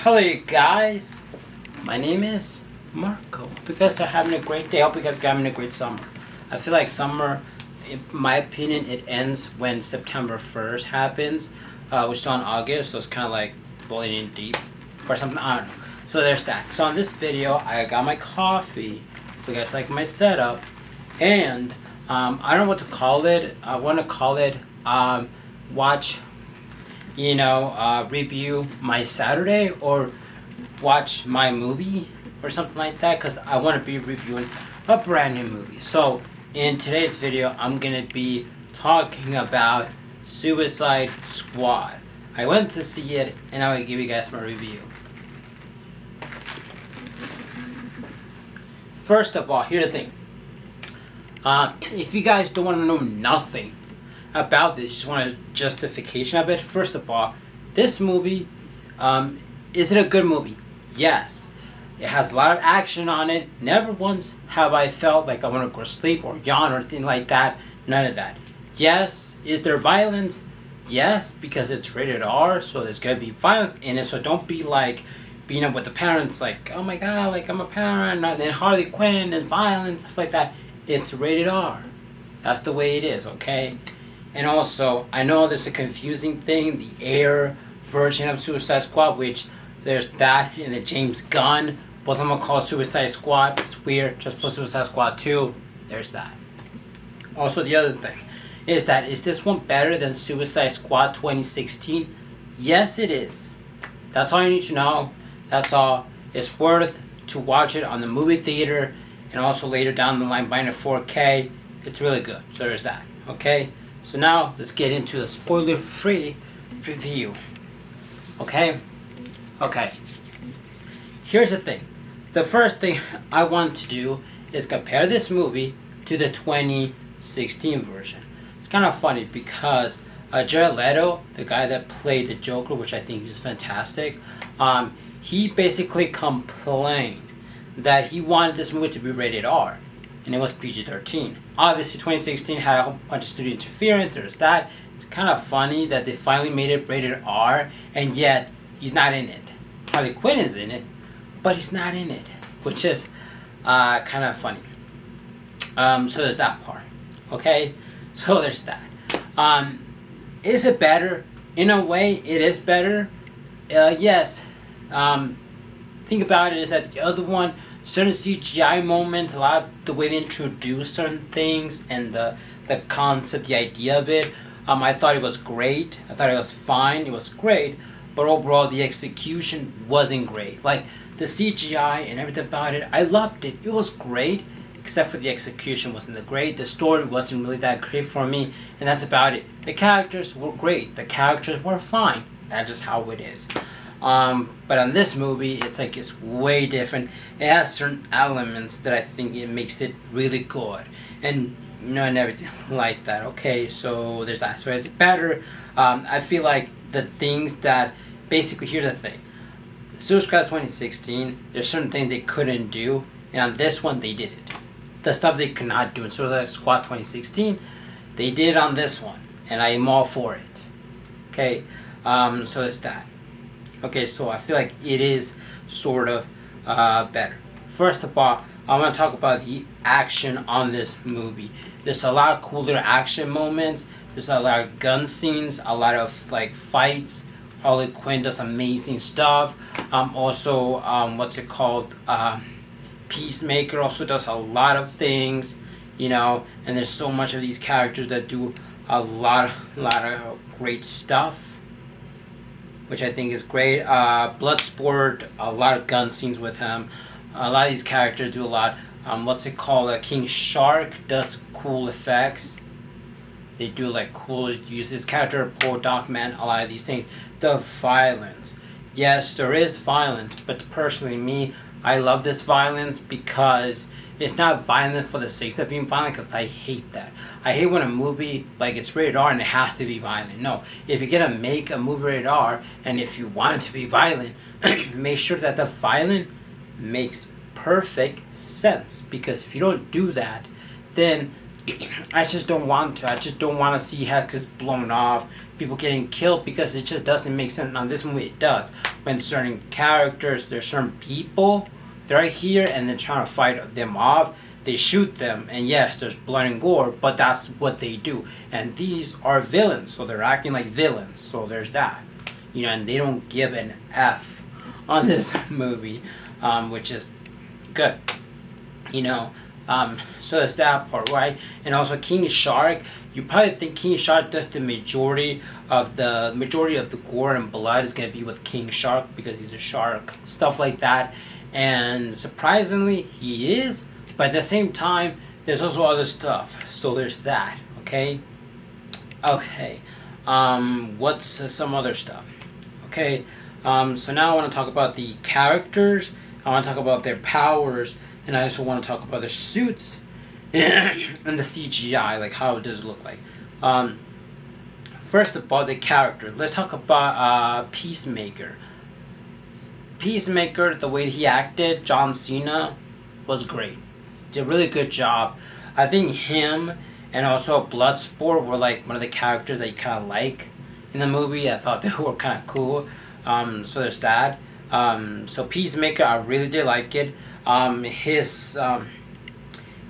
Hello, you guys. My name is Marco. Because I'm having a great day. I hope you guys are having a great summer. I feel like summer, in my opinion, it ends when September 1st happens. Which is on August, so it's kind of like blowing in deep or something. I don't know. So there's that. So on this video, I got my coffee. You guys like my setup, and I don't know what to call it. I want to call it watch, review my Saturday or watch my movie or something like that, because I want to be reviewing a brand new movie. So in today's video, I'm gonna be talking about Suicide Squad. I went to see it, and I will give you guys my review. First of all, here's the thing. If you guys don't want to know nothing about this, just want a justification of it. First of all, this movie, is it a good movie? Yes. It has a lot of action on it. Never once have I felt like I want to go to sleep or yawn or anything like that. None of that. Yes. Is there violence? Yes, because it's rated R, so there's going to be violence in it. So don't be like being up with the parents like, oh my god, like I'm a parent, and then Harley Quinn and violence, stuff like that. It's rated R. That's the way it is, okay? And also, I know there's a confusing thing, the Air version of Suicide Squad, which there's that in the James Gunn. Both of them are called Suicide Squad. It's weird. Just put Suicide Squad 2. There's that. Also, the other thing is that, is this one better than Suicide Squad 2016? Yes, it is. That's all you need to know. That's all. It's worth to watch it on the movie theater, and also later down the line buying a 4K. It's really good. So there's that. Okay? So now let's get into the spoiler-free review. Okay? Okay. Here's the thing. The first thing I want to do is compare this movie to the 2016 version. It's kind of funny because Jared Leto, the guy that played the Joker, which I think is fantastic, he basically complained that he wanted this movie to be rated R, and it was PG-13. Obviously, 2016 had a whole bunch of studio interference. There's that. It's kind of funny that they finally made it rated R, and yet he's not in it. Harley Quinn is in it, but he's not in it, which is kind of funny. So there's that part. Okay, so there's that. Is it better? In a way, it is better. Yes. Think about it, is that the other one, certain CGI moments, a lot of the way they introduce certain things and the concept, the idea of it, I thought it was great. I thought it was fine. It was great. But overall, the execution wasn't great. Like, the CGI and everything about it, I loved it. It was great, except for the execution wasn't that great. The story wasn't really that great for me, and that's about it. The characters were great. The characters were fine. That's just how it is. But on this movie, it's like it's way different. It has certain elements that I think it makes it really good, and and everything like that. Okay, so there's that. So is it better? I feel like the things that basically, here's the thing. Suicide Squad 2016, there's certain things they couldn't do, and on this one they did it. The stuff they could not do in Suicide Squad 2016, they did it on this one, and I am all for it. Okay, so it's that. Okay, so I feel like it is sort of better. First of all, I want to talk about the action on this movie. There's a lot of cooler action moments. There's a lot of gun scenes, a lot of like fights. Harley Quinn does amazing stuff. Also, what's it called? Peacemaker also does a lot of things, and there's so much of these characters that do a lot of great stuff, which I think is great. Bloodsport, a lot of gun scenes with him. A lot of these characters do a lot. What's it called? King Shark does cool effects. They do like cool, use this character, Poor Doc Man, a lot of these things. The violence. Yes, there is violence, but personally, me, I love this violence because it's not violent for the sake of being violent, because I hate that. I hate when a movie, like, it's rated R and it has to be violent. No, if you're gonna make a movie rated R, and if you want it to be violent, make sure that the violent makes perfect sense. Because if you don't do that, then I just don't want to. I just don't want to see heads just blown off, people getting killed, because it just doesn't make sense. Now this movie it does. When certain characters, there's certain people, they're right here and they're trying to fight them off. They shoot them, and yes, there's blood and gore, but that's what they do. And these are villains, so they're acting like villains. So there's that, and they don't give an F on this movie, which is good, you know. So that's that part, right? And also King Shark. You probably think King Shark does the majority of the gore and blood is gonna be with King Shark because he's a shark, stuff like that. And surprisingly, he is. But at the same time, there's also other stuff. So there's that. Okay. Okay. What's some other stuff? Okay. So now I want to talk about the characters. I want to talk about their powers, and I also want to talk about their suits and the CGI, like how does it look like. First of all, the character. Let's talk about Peacemaker. Peacemaker, the way he acted, John Cena, was great. Did a really good job. I think him and also Bloodsport were like one of the characters that you kind of like in the movie. I thought they were kind of cool. So there's that. So Peacemaker, I really did like it.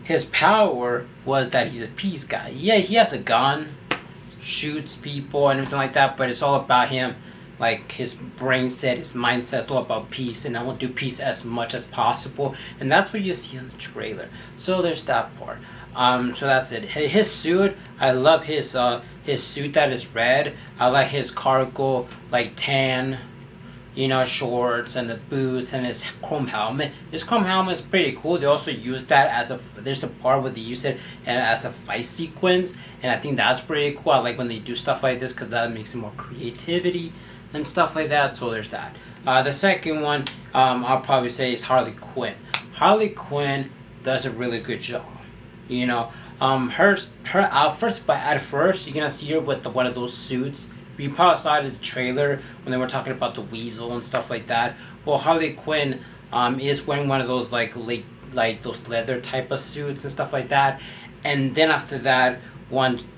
His power was that he's a peace guy. Yeah, he has a gun, shoots people and everything like that, but it's all about him. Like his brain set, his mindset is all about peace, and I want to do peace as much as possible, and that's what you see in the trailer. So there's that part. So that's it. His suit, I love his suit that is red. I like his cargo like tan, shorts and the boots and his chrome helmet. His chrome helmet is pretty cool. They also use that there's a part where they use it as a fight sequence, and I think that's pretty cool. I like when they do stuff like this because that makes it more creativity and stuff like that. So there's that. The second one, I'll probably say is Harley Quinn. Harley Quinn does a really good job. Her outfit, but at first you're gonna see her with one of those suits. We probably saw it in the trailer when they were talking about the Weasel and stuff like that. Well, Harley Quinn is wearing one of those like those leather type of suits and stuff like that. And then after that,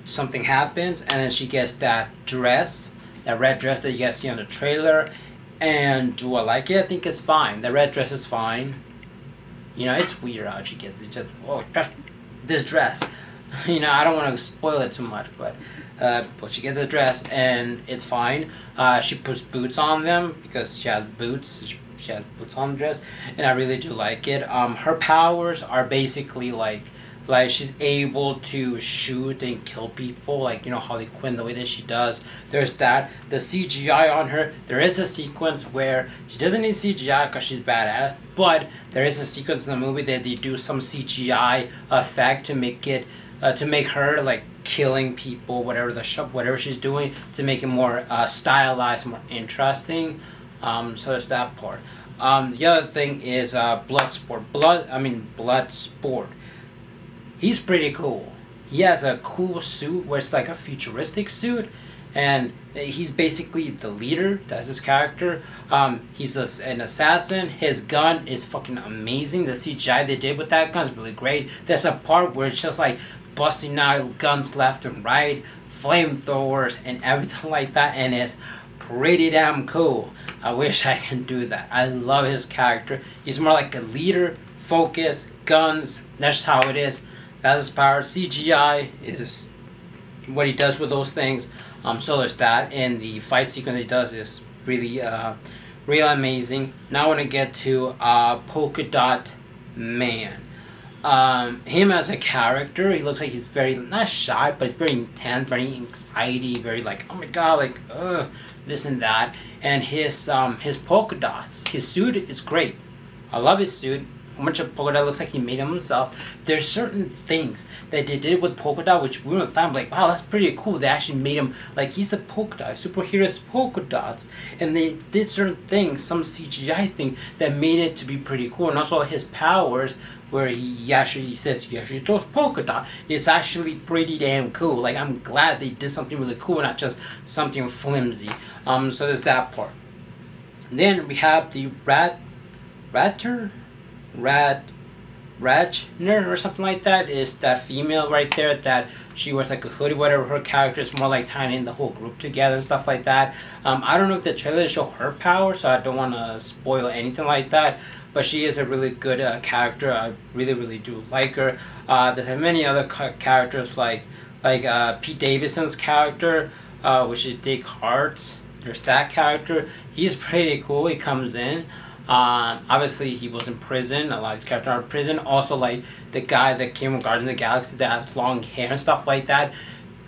something happens, and then she gets that dress, that red dress that you guys see on the trailer. And do I like it? I think it's fine. The red dress is fine. It's weird how she gets it. Just this dress. I don't want to spoil it too much, but she gets the dress and it's fine. She puts boots on them because she has boots. She has boots on the dress, and I really do like it. Her powers are basically like she's able to shoot and kill people, like Harley Quinn, the way that she does. There's that. The CGI on her, there is a sequence where she doesn't need CGI because she's badass, but there is a sequence in the movie that they do some CGI effect to make her like killing people, whatever she's doing, to make it more stylized, more interesting. So there's that part. The other thing is Bloodsport. Bloodsport. He's pretty cool. He has a cool suit where it's like a futuristic suit, and he's basically the leader. That's his character. He's an assassin. His gun is fucking amazing. The CGI they did with that gun is really great. There's a part where it's just like busting out guns left and right, flamethrowers and everything like that, and it's pretty damn cool. I wish I can do that. I love his character. He's more like a leader, focus, guns. That's how it is. That's his power. CGI is what he does with those things. So there's that, and the fight sequence he does is really, really amazing. Now I want to get to Polka Dot Man. Him as a character, he looks like he's very not shy, but very intense, very anxiety, very like oh my god, like this and that. And his polka dots, his suit is great. I love his suit. A bunch of polka dot looks like he made them himself. There's certain things that they did with polka dot which we were thought like wow, that's pretty cool. They actually made him like he's a polka dot superhero's polka dots, and they did certain things, some CGI thing that made it to be pretty cool. And also his powers, where he actually says he actually throws polka dot. It's actually pretty damn cool. Like I'm glad they did something really cool, not just something flimsy. So there's that part. And then we have the Rat Rajner or something like that is that female right there that she wears like a hoodie, whatever. Her character is more like tying in the whole group together and stuff like that. I don't know if the trailer show her power, so I don't want to spoil anything like that. But she is a really good character. I really, really do like her. There's many other characters like Pete Davidson's character, which is Dick Hart. There's that character. He's pretty cool. He comes in. Obviously, he was in prison. A lot of these characters are in prison. Also, like the guy that came from Guardians of the Galaxy that has long hair and stuff like that.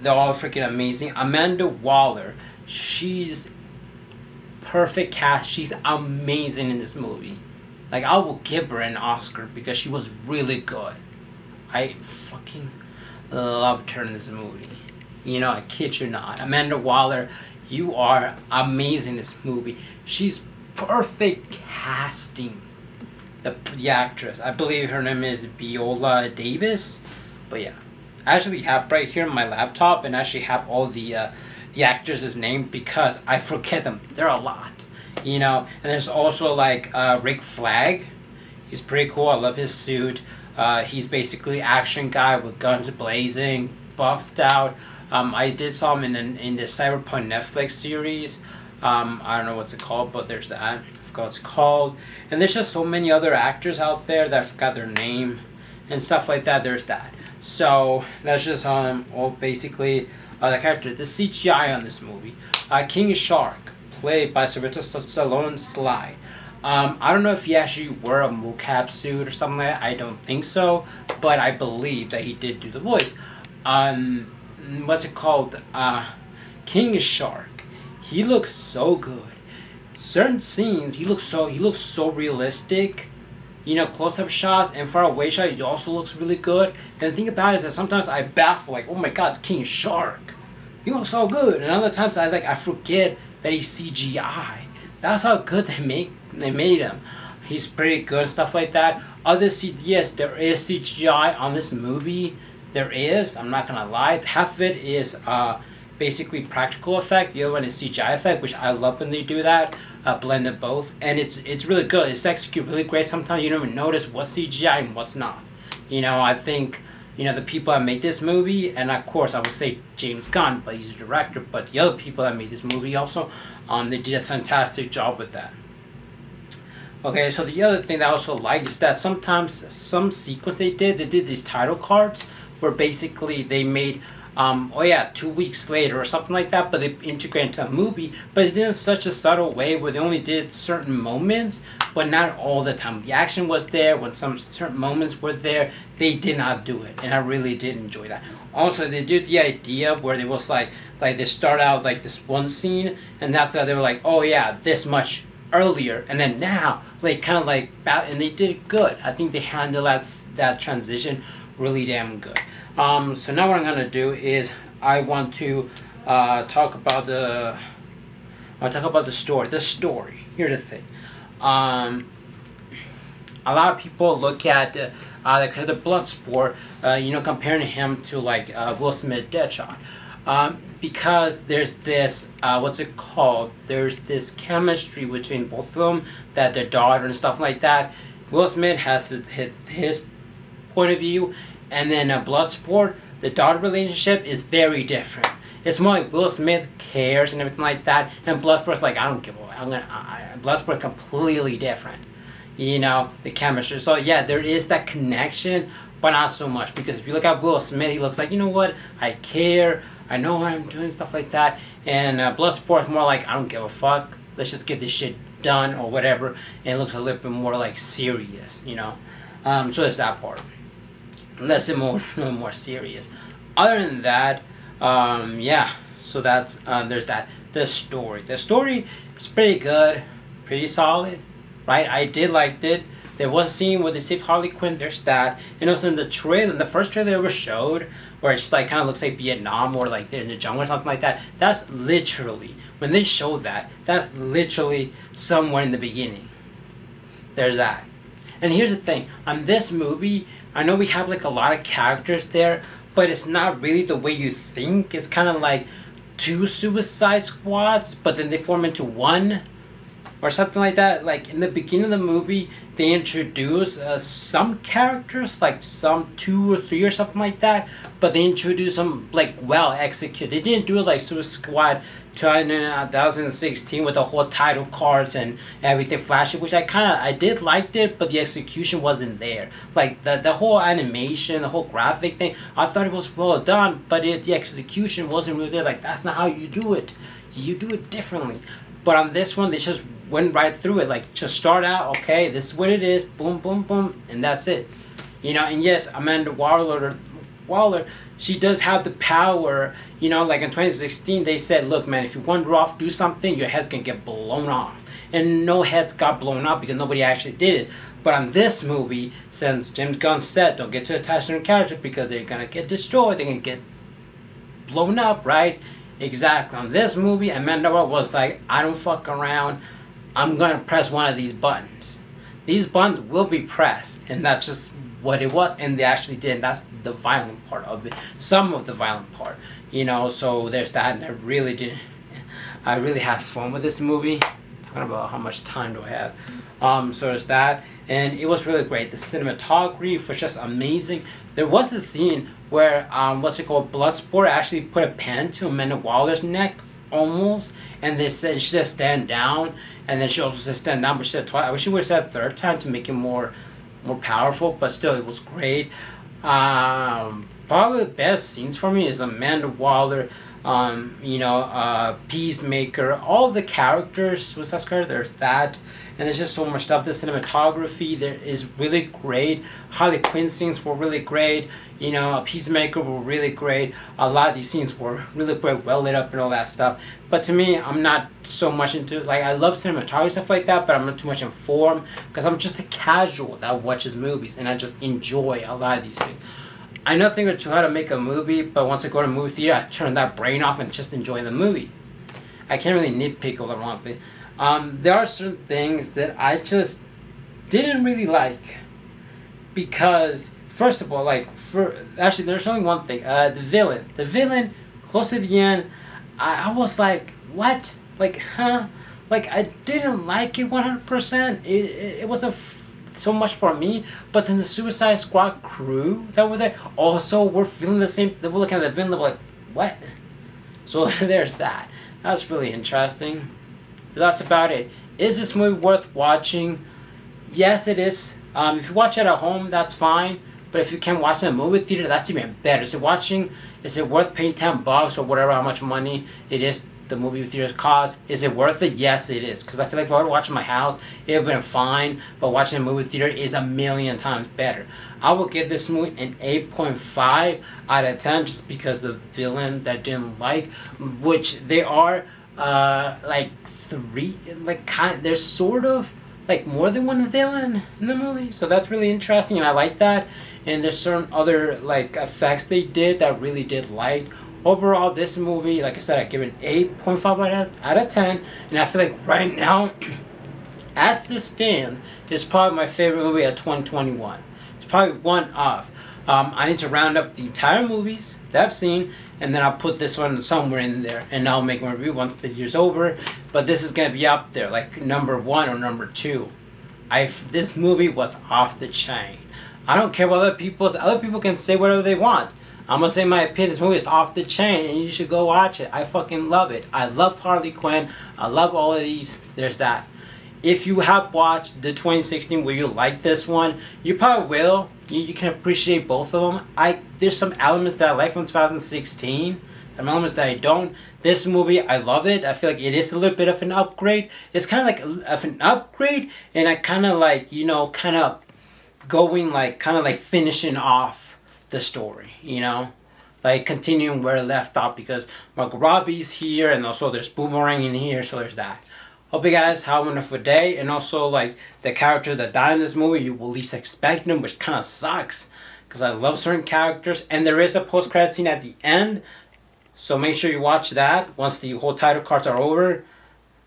They're all freaking amazing. Amanda Waller, she's perfect cast. She's amazing in this movie. Like, I will give her an Oscar because she was really good. I fucking loved her in this movie. You know, I kid you not. Amanda Waller, you are amazing in this movie. She's perfect casting. The actress. I believe her name is Viola Davis. But yeah. I actually have right here on my laptop and actually have all the actors' name because I forget them. There are a lot. You know, and there's also like Rick Flag. He's pretty cool. I love his suit. He's basically action guy with guns blazing, buffed out. I did saw him in the Cyberpunk Netflix series. I don't know what's it called, but there's that. I forgot what it's called. And there's just so many other actors out there that I forgot their name and stuff like that. There's that. So that's just all basically the character. The CGI on this movie. King Shark, played by Sylvester Stallone Sly. I don't know if he actually wore a mocap suit or something like that. I don't think so, but I believe that he did do the voice. What's it called? King Shark. He looks so good. Certain scenes, he looks so realistic. You know, close-up shots and far away shots, he also looks really good. And the thing about it is that sometimes I baffle, like, oh my god, it's King Shark. He looks so good. And other times I forget that he's CGI. That's how good they made him. He's pretty good and stuff like that. Yes, there is CGI on this movie. There is. I'm not gonna lie. Half of it is basically practical effect. The other one is CGI effect, which I love when they do that. Blended both, and it's really good. It's executed really great. Sometimes you don't even notice what's CGI and what's not. You know, I think the people that made this movie, and of course I would say James Gunn, but he's a director. But the other people that made this movie also, they did a fantastic job with that. Okay, so the other thing that I also like is that sometimes some sequence they did these title cards where basically they made 2 weeks later or something like that, but they integrated into a movie, but it did in such a subtle way where they only did certain moments, but not all the time. The action was there when some certain moments were there. They did not do it, and I really did enjoy that. Also, they did the idea where they was like they start out like this one scene, and after that they were like, oh yeah, this much earlier, and then now and they did good. I think they handled that transition really damn good. So now what I'm gonna do is I want to talk about the story. The story. Here's the thing. A lot of people look at the Bloodsport, comparing him to like Will Smith Deadshot, because there's this There's this chemistry between both of them, that their daughter and stuff like that. Will Smith has his point of view. And then Bloodsport, the daughter relationship is very different. It's more like Will Smith cares and everything like that, and Bloodsport's like, I don't give a. Bloodsport completely different. The chemistry. So yeah, there is that connection, but not so much, because if you look at Will Smith, he looks like, you know what, I care, I know what I'm doing, stuff like that. And Bloodsport's more like, I don't give a fuck. Let's just get this shit done or whatever. And it looks a little bit more like serious, So there's that part. Less emotional, more serious. Other than that, so that's there's that. The story is pretty good, pretty solid, right? I did like it. There was a scene where they saved Harley Quinn. There's that, and also in the first trailer they ever showed, where it just like kind of looks like Vietnam or like they're in the jungle or something like that. That's literally when they show that. That's literally somewhere in the beginning. There's that. And here's the thing on this movie. I know we have like a lot of characters there, but it's not really the way you think. It's kind of like two Suicide Squads, but then they form into one. or something like that. Like in the beginning of the movie, they introduce some characters, like some 2 or 3 or something like that, but they introduce them like well executed. They didn't do it like Suicide Squad 2016 with the whole title cards and everything flashing, which I did liked it, but the execution wasn't there. Like the whole animation, the whole graphic thing, I thought it was well done, but the execution wasn't really there. Like that's not how you do it. You do it differently. But on this one, they just went right through it. Like just start out, okay, this is what it is, boom, boom, boom, and that's it. And yes, Amanda Waller, she does have the power. Like in 2016, they said, look, man, if you wander off, do something, your head's gonna get blown off. And no heads got blown off because nobody actually did it. But on this movie, since James Gunn said, don't get too attached to their characters because they're gonna get destroyed, they're gonna get blown up, right? Exactly. On this movie, Amanda Waller was like, I don't fuck around. I'm gonna press one of these buttons. These buttons will be pressed, and that's just what it was, and they actually did. That's the violent part of it. Some of the violent part, So there's that, and I really had fun with this movie. Talking about how much time do I have? So there's that, and it was really great. The cinematography was just amazing. There was a scene where Bloodsport actually put a pen to Amanda Waller's neck almost, and they said she said stand down, and then she also said stand down, but she said twice. I wish she would have said a third time to make it more powerful, but still it was great. Probably the best scenes for me is Amanda Waller, Peacemaker, all the characters, Suicide Squad, there's that, and there's just so much stuff. The cinematography there is really great. Harley Quinn scenes were really great. Peacemaker were really great. A lot of these scenes were really great, well lit up and all that stuff. But to me, I'm not so much into, like, I love cinematography, stuff like that, but I'm not too much informed because I'm just a casual that watches movies and I just enjoy a lot of these things. I know a thing or two how to make a movie, but once I go to a movie theater, I turn that brain off and just enjoy the movie. I can't really nitpick all the wrong thing. There are certain things that I just didn't really like because, first of all, there's only one thing. The villain, close to the end, I was like, what? Like, huh? Like, I didn't like it 100%. It wasn't so much for me, but then the Suicide Squad crew that were there also were feeling the same. They were looking at the villain, they were like, what? So there's that. That was really interesting. So that's about it. Is this movie worth watching? Yes, it is. If you watch it at home, that's fine. But if you can watch it in a movie theater, that's even better. Is it worth paying $10 or whatever, how much money it is the movie theaters cost? Is it worth it? Yes, it is. Because I feel like if I were to watch it in my house, it would have been fine. But watching a movie theater is a million times better. I will give this movie an 8.5 out of 10 just because the villain that I didn't like, which they are there's sort of like more than one villain in the movie, so that's really interesting and I like that. And there's certain other like effects they did that really did like. Overall, this movie, like I said, I give it an 8.5 out of 10, and I feel like right now, as this stands, it's probably my favorite movie of 2021. It's probably one of. I need to round up the entire movies that I've seen, and then I'll put this one somewhere in there, and I'll make my review once the year's over. But this is gonna be up there, like number 1 or number 2. This movie was off the chain. I don't care what other people can say whatever they want. I'm gonna say my opinion. This movie is off the chain, and you should go watch it. I fucking love it. I loved Harley Quinn. I love all of these. There's that. If you have watched the 2016 where you like this one, you probably will. You can appreciate both of them. There's some elements that I like from 2016, some elements that I don't. This movie, I love it. I feel like it is a little bit of an upgrade. It's kind of like an upgrade, and I kind of like, kind of going like, kind of like finishing off the story, like continuing where it left off because Margot Robbie's here, and also there's Boomerang in here, so there's that. Hope you guys have a wonderful day, and also like the characters that die in this movie, you will least expect them, which kind of sucks because I love certain characters, and there is a post-credit scene at the end, so make sure you watch that once the whole title cards are over.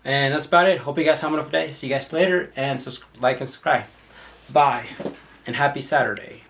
And that's about it. Hope you guys have a wonderful day. See you guys later, and like and subscribe. Bye, and happy Saturday.